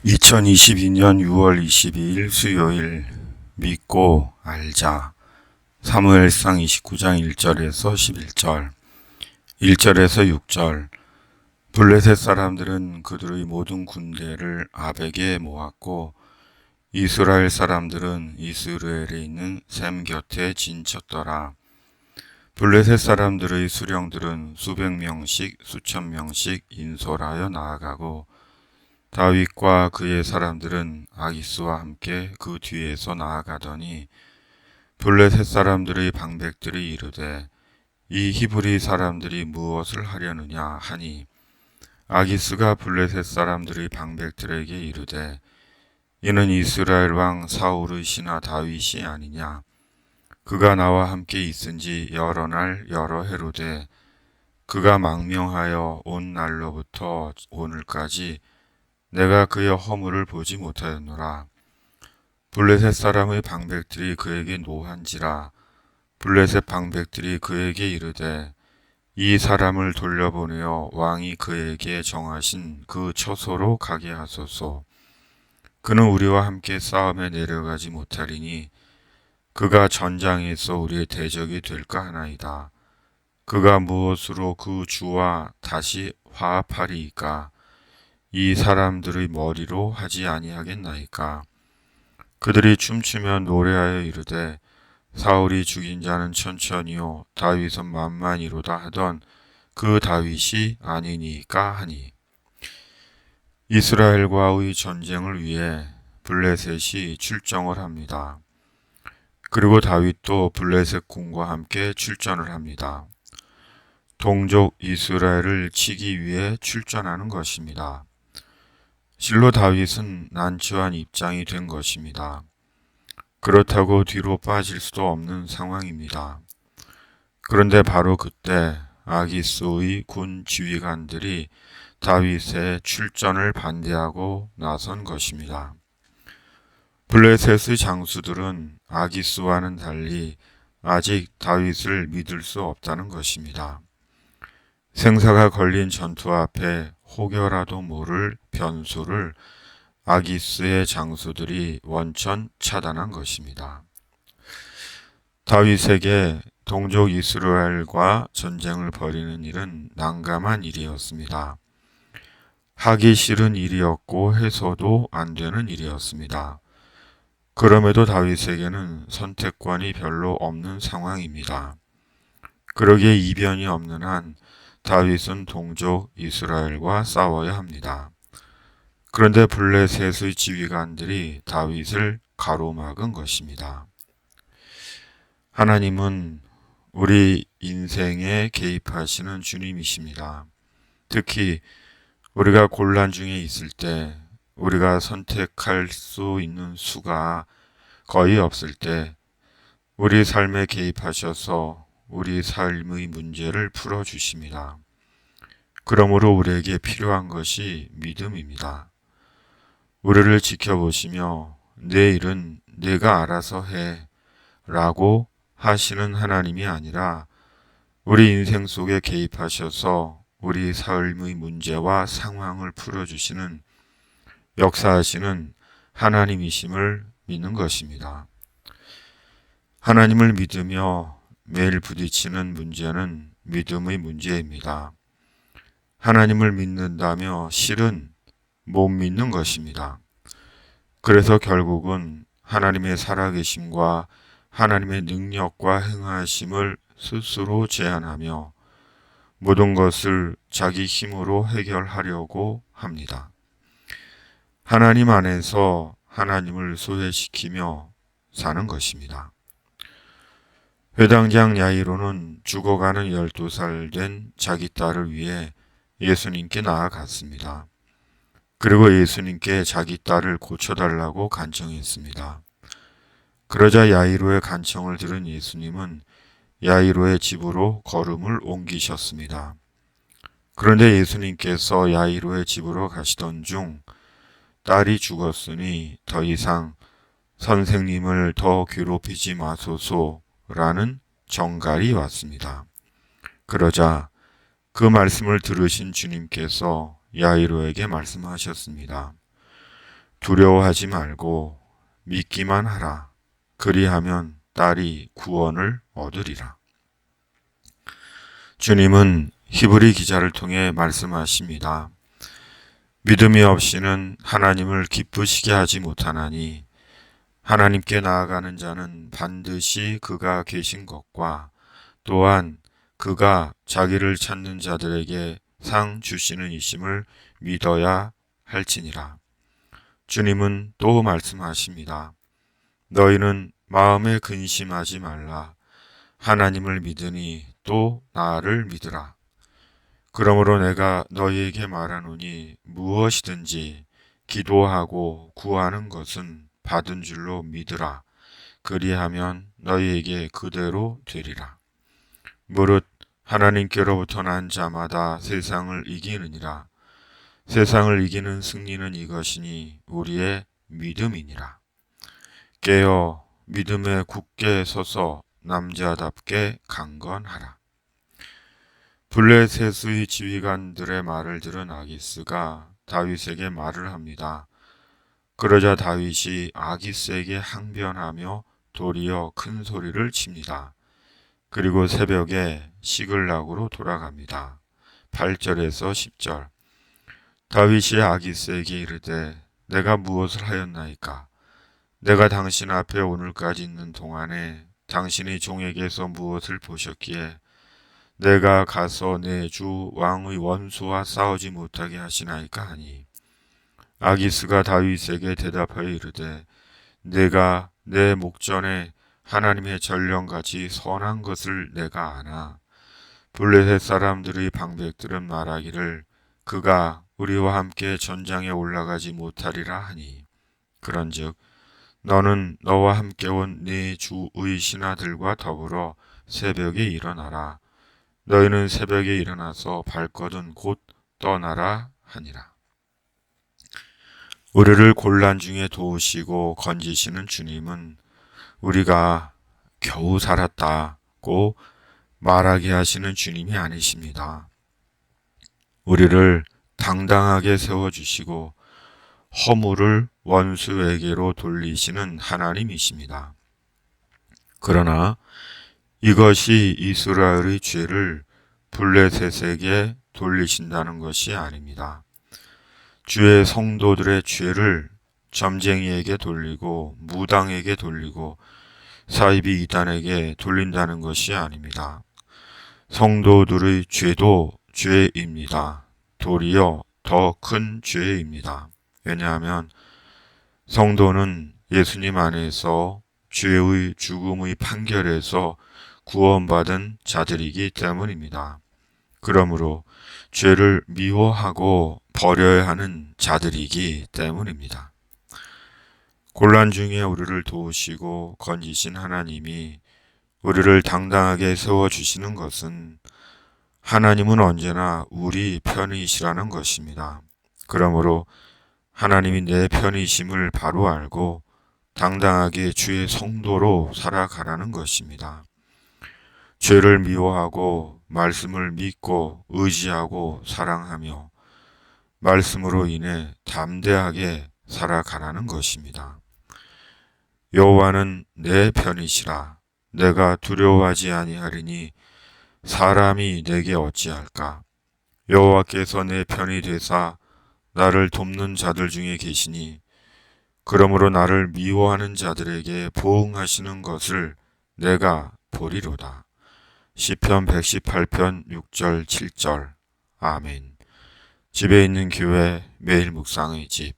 2022년 6월 22일 수요일 믿고 알자. 사무엘상 29장 1절에서 11절, 1절에서 6절. 블레셋 사람들은 그들의 모든 군대를 아벡에 모았고 이스라엘 사람들은 이스라엘에 있는 셈 곁에 진쳤더라. 블레셋 사람들의 수령들은 수백 명씩 수천 명씩 인솔하여 나아가고 다윗과 그의 사람들은 아기스와 함께 그 뒤에서 나아가더니 블레셋 사람들의 방백들이 이르되 이 히브리 사람들이 무엇을 하려느냐 하니 아기스가 블레셋 사람들의 방백들에게 이르되 이는 이스라엘 왕 사울의 신하 다윗이 아니냐. 그가 나와 함께 있은지 여러 날 여러 해로되 그가 망명하여 온 날로부터 오늘까지 내가 그의 허물을 보지 못하였노라. 블레셋 사람의 방백들이 그에게 노한지라. 블레셋 방백들이 그에게 이르되 이 사람을 돌려보내어 왕이 그에게 정하신 그 처소로 가게 하소서. 그는 우리와 함께 싸움에 내려가지 못하리니 그가 전장에서 우리의 대적이 될까 하나이다. 그가 무엇으로 그 주와 다시 화합하리이까? 이 사람들의 머리로 하지 아니하겠나이까. 그들이 춤추며 노래하여 이르되 사울이 죽인 자는 천천히요 다윗은 만만이로다 하던 그 다윗이 아니니까 하니. 이스라엘과의 전쟁을 위해 블레셋이 출정을 합니다. 그리고 다윗도 블레셋 군과 함께 출전을 합니다. 동족 이스라엘을 치기 위해 출전하는 것입니다. 실로 다윗은 난처한 입장이 된 것입니다. 그렇다고 뒤로 빠질 수도 없는 상황입니다. 그런데 바로 그때 아기스의 군 지휘관들이 다윗의 출전을 반대하고 나선 것입니다. 블레셋의 장수들은 아기스와는 달리 아직 다윗을 믿을 수 없다는 것입니다. 생사가 걸린 전투 앞에 혹여라도 모를 변수를 아기스의 장수들이 원천 차단한 것입니다. 다윗에게 동족 이스라엘과 전쟁을 벌이는 일은 난감한 일이었습니다. 하기 싫은 일이었고 해서도 안 되는 일이었습니다. 그럼에도 다윗에게는 선택권이 별로 없는 상황입니다. 그러기에 이변이 없는 한 다윗은 동족 이스라엘과 싸워야 합니다. 그런데 블레셋의 지휘관들이 다윗을 가로막은 것입니다. 하나님은 우리 인생에 개입하시는 주님이십니다. 특히 우리가 곤란 중에 있을 때, 우리가 선택할 수 있는 수가 거의 없을 때 우리 삶에 개입하셔서 우리 삶의 문제를 풀어주십니다. 그러므로 우리에게 필요한 것이 믿음입니다. 우리를 지켜보시며 내 일은 내가 알아서 해 라고 하시는 하나님이 아니라 우리 인생 속에 개입하셔서 우리 삶의 문제와 상황을 풀어주시는 역사하시는 하나님이심을 믿는 것입니다. 하나님을 믿으며 매일 부딪히는 문제는 믿음의 문제입니다. 하나님을 믿는다며 실은 못 믿는 것입니다. 그래서 결국은 하나님의 살아계심과 하나님의 능력과 행하심을 스스로 제한하며 모든 것을 자기 힘으로 해결하려고 합니다. 하나님 안에서 하나님을 소외시키며 사는 것입니다. 회당장 야이로는 죽어가는 12살 된 자기 딸을 위해 예수님께 나아갔습니다. 그리고 예수님께 자기 딸을 고쳐달라고 간청했습니다. 그러자 야이로의 간청을 들은 예수님은 야이로의 집으로 걸음을 옮기셨습니다. 그런데 예수님께서 야이로의 집으로 가시던 중 딸이 죽었으니 더 이상 선생님을 더 괴롭히지 마소서라는 정갈이 왔습니다. 그러자 그 말씀을 들으신 주님께서 야이로에게 말씀하셨습니다. 두려워하지 말고 믿기만 하라. 그리하면 딸이 구원을 얻으리라. 주님은 히브리 기자를 통해 말씀하십니다. 믿음이 없이는 하나님을 기쁘시게 하지 못하나니 하나님께 나아가는 자는 반드시 그가 계신 것과 또한 그가 자기를 찾는 자들에게 상 주시는 이심을 믿어야 할지니라. 주님은 또 말씀하십니다. 너희는 마음에 근심하지 말라. 하나님을 믿으니 또 나를 믿으라. 그러므로 내가 너희에게 말하노니 무엇이든지 기도하고 구하는 것은 받은 줄로 믿으라. 그리하면 너희에게 그대로 되리라. 무릇 하나님께로부터 난 자마다 세상을 이기느니라. 세상을 이기는 승리는 이것이니 우리의 믿음이니라. 깨어 믿음에 굳게 서서 남자답게 강건하라. 블레셋의 지휘관들의 말을 들은 아기스가 다윗에게 말을 합니다. 그러자 다윗이 아기스에게 항변하며 도리어 큰 소리를 칩니다. 그리고 새벽에 시글락으로 돌아갑니다. 8절에서 10절. 다윗이 아기스에게 이르되 내가 무엇을 하였나이까? 내가 당신 앞에 오늘까지 있는 동안에 당신이 종에게서 무엇을 보셨기에 내가 가서 내 주 왕의 원수와 싸우지 못하게 하시나이까 하니 아기스가 다윗에게 대답하여 이르되 내가 내 목전에 하나님의 전령같이 선한 것을 내가 아나 블레셋 사람들의 방백들은 말하기를 그가 우리와 함께 전장에 올라가지 못하리라 하니 그런즉 너는 너와 함께 온 네 주의 신하들과 더불어 새벽에 일어나라. 너희는 새벽에 일어나서 발거든 곧 떠나라 하니라. 우리를 곤란 중에 도우시고 건지시는 주님은 우리가 겨우 살았다고 말하게 하시는 주님이 아니십니다. 우리를 당당하게 세워주시고 허물을 원수에게로 돌리시는 하나님이십니다. 그러나 이것이 이스라엘의 죄를 블레셋에게 돌리신다는 것이 아닙니다. 주의 성도들의 죄를 점쟁이에게 돌리고 무당에게 돌리고 사이비 이단에게 돌린다는 것이 아닙니다. 성도들의 죄도 죄입니다. 도리어 더 큰 죄입니다. 왜냐하면 성도는 예수님 안에서 죄의 죽음의 판결에서 구원받은 자들이기 때문입니다. 그러므로 죄를 미워하고 버려야 하는 자들이기 때문입니다. 곤란 중에 우리를 도우시고 건지신 하나님이 우리를 당당하게 세워주시는 것은 하나님은 언제나 우리 편이시라는 것입니다. 그러므로 하나님이 내 편이심을 바로 알고 당당하게 주의 성도로 살아가라는 것입니다. 죄를 미워하고 말씀을 믿고 의지하고 사랑하며 말씀으로 인해 담대하게 살아가라는 것입니다. 여호와는 내 편이시라. 내가 두려워하지 아니하리니 사람이 내게 어찌할까? 여호와께서 내 편이 되사 나를 돕는 자들 중에 계시니 그러므로 나를 미워하는 자들에게 보응하시는 것을 내가 보리로다. 시편 118편 6절 7절. 아멘. 집에 있는 교회 매일 묵상의 집